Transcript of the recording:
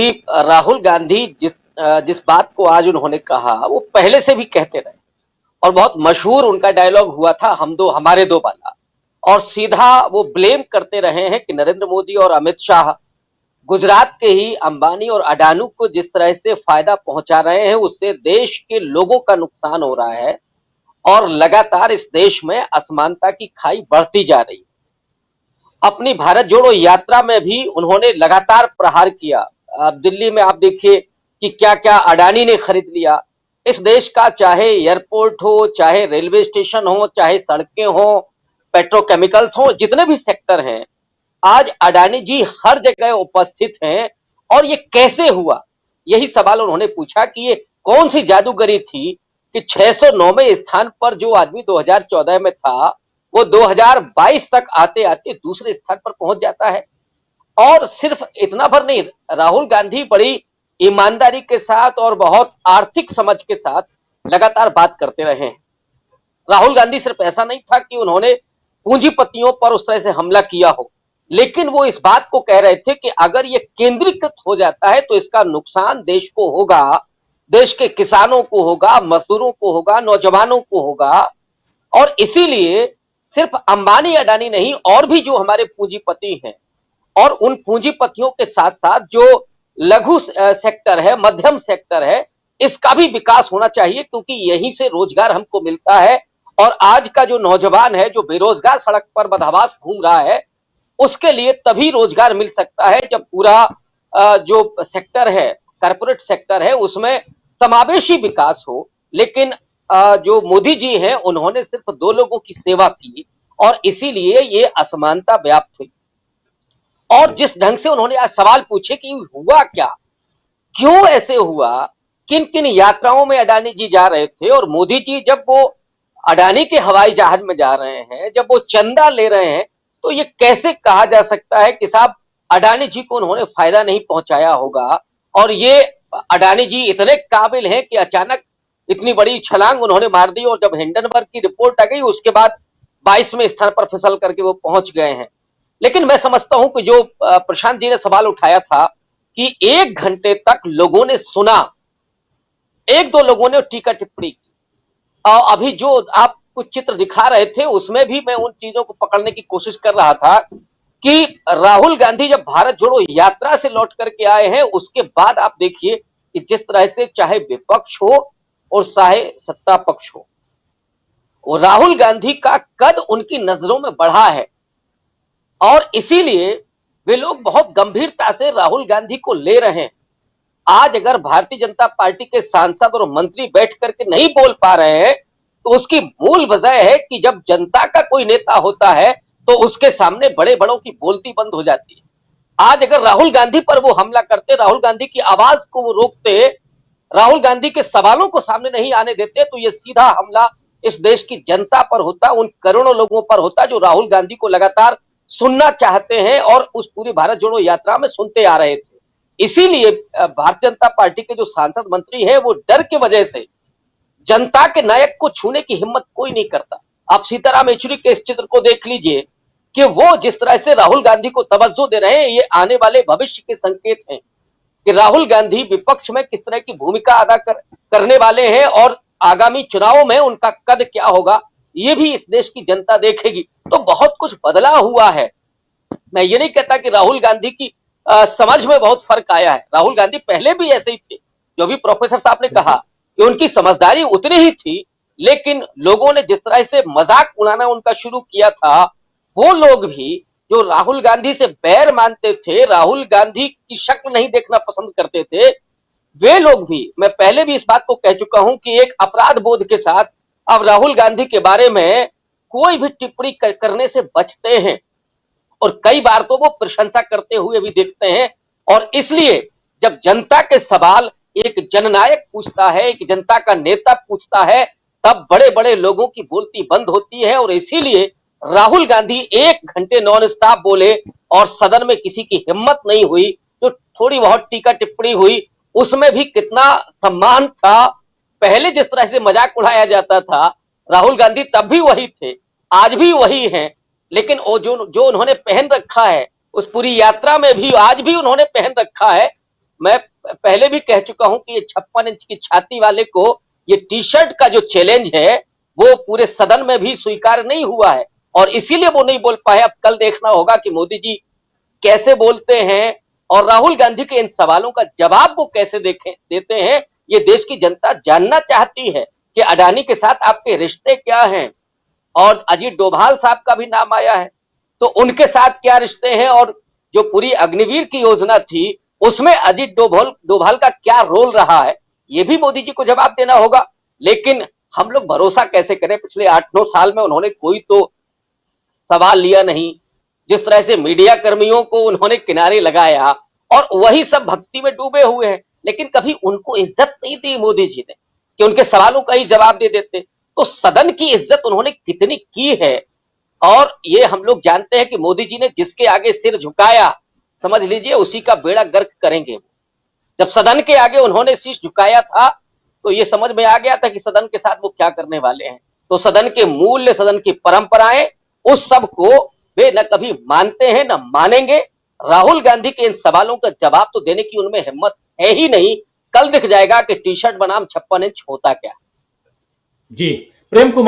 कि राहुल गांधी जिस बात को आज उन्होंने कहा वो पहले से भी कहते रहे और बहुत मशहूर उनका डायलॉग हुआ था, हम दो हमारे दो वाला। और सीधा वो ब्लेम करते रहे हैं कि नरेंद्र मोदी और अमित शाह गुजरात के ही अंबानी और अडानी को जिस तरह से फायदा पहुंचा रहे हैं उससे देश के लोगों का नुकसान हो रहा है और लगातार इस देश में असमानता की खाई बढ़ती जा रही है। अपनी भारत जोड़ो यात्रा में भी उन्होंने लगातार प्रहार किया। अब दिल्ली में आप देखिए कि क्या क्या अडानी ने खरीद लिया इस देश का, चाहे एयरपोर्ट हो, चाहे रेलवे स्टेशन हो, चाहे सड़कें हो, पेट्रोकेमिकल्स हो, जितने भी सेक्टर हैं, आज अडानी जी हर जगह उपस्थित हैं। और ये कैसे हुआ, यही सवाल उन्होंने पूछा कि ये कौन सी जादूगरी थी कि 609वें स्थान पर जो आदमी 2014 में था वो 2022 तक आते आते दूसरे स्थान पर पहुंच जाता है। और सिर्फ इतना भर नहीं, राहुल गांधी बड़ी ईमानदारी के साथ और बहुत आर्थिक समझ के साथ लगातार बात करते रहे हैं। राहुल गांधी सिर्फ ऐसा नहीं था कि उन्होंने पूंजीपतियों पर उस तरह से हमला किया हो, लेकिन वो इस बात को कह रहे थे कि अगर ये केंद्रीकृत हो जाता है तो इसका नुकसान देश को होगा, देश के किसानों को होगा, मजदूरों को होगा, नौजवानों को होगा। और इसीलिए सिर्फ अंबानी अडानी नहीं, और भी जो हमारे पूंजीपति हैं और उन पूंजीपतियों के साथ साथ जो लघु सेक्टर है, मध्यम सेक्टर है, इसका भी विकास होना चाहिए, क्योंकि यहीं से रोजगार हमको मिलता है। और आज का जो नौजवान है जो बेरोजगार सड़क पर बदहवास घूम रहा है, उसके लिए तभी रोजगार मिल सकता है जब पूरा जो सेक्टर है, कारपोरेट सेक्टर है, उसमें समावेशी विकास हो। लेकिन जो मोदी जी हैं उन्होंने सिर्फ दो लोगों की सेवा की और इसीलिए ये असमानता व्याप्त हुई। और जिस ढंग से उन्होंने आज सवाल पूछे कि हुआ क्या, क्यों ऐसे हुआ, किन किन यात्राओं में अडानी जी जा रहे थे और मोदी जी जब वो अडानी के हवाई जहाज में जा रहे हैं, जब वो चंदा ले रहे हैं, तो ये कैसे कहा जा सकता है कि साहब अडानी जी को उन्होंने फायदा नहीं पहुंचाया होगा। और ये अडानी जी इतने काबिल हैं कि अचानक इतनी बड़ी छलांग उन्होंने मार दी और जब हिंडनबर्ग की रिपोर्ट आ गई उसके बाद 22वें स्थान पर फिसल करके वो पहुंच गए हैं। लेकिन मैं समझता हूं कि जो प्रशांत जी ने सवाल उठाया था कि 1 घंटे तक लोगों ने सुना, एक दो लोगों ने टीका टिप्पणी की, और अभी जो आप कुछ चित्र दिखा रहे थे उसमें भी मैं उन चीजों को पकड़ने की कोशिश कर रहा था कि राहुल गांधी जब भारत जोड़ो यात्रा से लौट करके आए हैं उसके बाद आप देखिए कि जिस तरह से चाहे विपक्ष हो और चाहे सत्ता पक्ष हो, वो राहुल गांधी का कद उनकी नजरों में बढ़ा है। और इसीलिए वे लोग बहुत गंभीरता से राहुल गांधी को ले रहे हैं। आज अगर भारतीय जनता पार्टी के सांसद और मंत्री बैठ करके नहीं बोल पा रहे हैं तो उसकी मूल वजह है कि जब जनता का कोई नेता होता है तो उसके सामने बड़े बड़ों की बोलती बंद हो जाती है। आज अगर राहुल गांधी पर वो हमला करते, राहुल गांधी की आवाज को वो रोकते, राहुल गांधी के सवालों को सामने नहीं आने देते, तो ये सीधा हमला इस देश की जनता पर होता, उन करोड़ों लोगों पर होता जो राहुल गांधी को लगातार सुनना चाहते हैं और उस पूरी भारत जोड़ो यात्रा में सुनते आ रहे थे। इसीलिए भारतीय जनता पार्टी के जो सांसद मंत्री हैं वो डर की वजह से जनता के नायक को छूने की हिम्मत कोई नहीं करता। आप सीताराम येचुरी के इस चित्र को देख लीजिए कि वो जिस तरह से राहुल गांधी को तवज्जो दे रहे हैं, ये आने वाले भविष्य के संकेत हैं कि राहुल गांधी विपक्ष में किस तरह की भूमिका अदा करने वाले हैं और आगामी चुनावों में उनका कद क्या होगा, ये भी इस देश की जनता देखेगी। तो बहुत कुछ बदला हुआ है। मैं ये नहीं कहता कि राहुल गांधी की समझ में बहुत फर्क आया है, राहुल गांधी पहले भी ऐसे ही थे। जो भी प्रोफेसर साहब ने कहा कि उनकी समझदारी उतनी ही थी, लेकिन लोगों ने जिस तरह से मजाक उड़ाना उनका शुरू किया था, वो लोग भी जो राहुल गांधी से बैर मानते थे, राहुल गांधी की शक्ल नहीं देखना पसंद करते थे, वे लोग भी, मैं पहले भी इस बात को कह चुका हूं कि एक अपराध बोध के साथ अब राहुल गांधी के बारे में कोई भी टिप्पणी करने से बचते हैं और कई बार तो वो प्रशंसा करते हुए भी देखते हैं। और इसलिए जब जनता के सवाल एक जननायक पूछता है, एक जनता का नेता पूछता है, तब बड़े बड़े लोगों की बोलती बंद होती है। और इसीलिए राहुल गांधी 1 घंटे नॉन स्टॉप बोले और सदन में किसी की हिम्मत नहीं हुई। जो थोड़ी बहुत टीका टिप्पणी हुई उसमें भी कितना सम्मान था। पहले जिस तरह से मजाक उड़ाया जाता था, राहुल गांधी तब भी वही थे, आज भी वही हैं। लेकिन वो जो उन्होंने पहन रखा है उस पूरी यात्रा में भी आज भी उन्होंने पहन रखा है, मैं पहले भी कह चुका हूं कि ये 56 इंच की छाती वाले को ये टी शर्ट का जो चैलेंज है वो पूरे सदन में भी स्वीकार नहीं हुआ है और इसीलिए वो नहीं बोल पाए। अब कल देखना होगा कि मोदी जी कैसे बोलते हैं और राहुल गांधी के इन सवालों का जवाब वो कैसे देते हैं। ये देश की जनता जानना चाहती है कि अडानी के साथ आपके रिश्ते क्या हैं। और अजीत डोभाल साहब का भी नाम आया है, तो उनके साथ क्या रिश्ते हैं और जो पूरी अग्निवीर की योजना थी उसमें अजीत डोभाल का क्या रोल रहा है, ये भी मोदी जी को जवाब देना होगा। लेकिन हम लोग भरोसा कैसे करें, पिछले 8-9 साल में उन्होंने कोई तो सवाल लिया नहीं। जिस तरह से मीडिया कर्मियों को उन्होंने किनारे लगाया और वही सब भक्ति में डूबे हुए हैं, लेकिन कभी उनको इज्जत नहीं दी मोदी जी ने कि उनके सवालों का ही जवाब दे देते। तो सदन की इज्जत उन्होंने कितनी की है और ये हम लोग जानते हैं कि मोदी जी ने जिसके आगे सिर झुकाया, समझ लीजिए उसी का बेड़ा गर्क करेंगे। जब सदन के आगे उन्होंने शीश झुकाया था तो ये समझ में आ गया था कि सदन के साथ वो क्या करने वाले हैं। तो सदन के मूल्य, सदन की परंपराएं, उस सब को वे न कभी मानते हैं न मानेंगे। राहुल गांधी के इन सवालों का जवाब तो देने की उनमें हिम्मत है ही नहीं। कल दिख जाएगा कि टी शर्ट बनाम 56 इंच होता क्या। जी, प्रेम कुमार।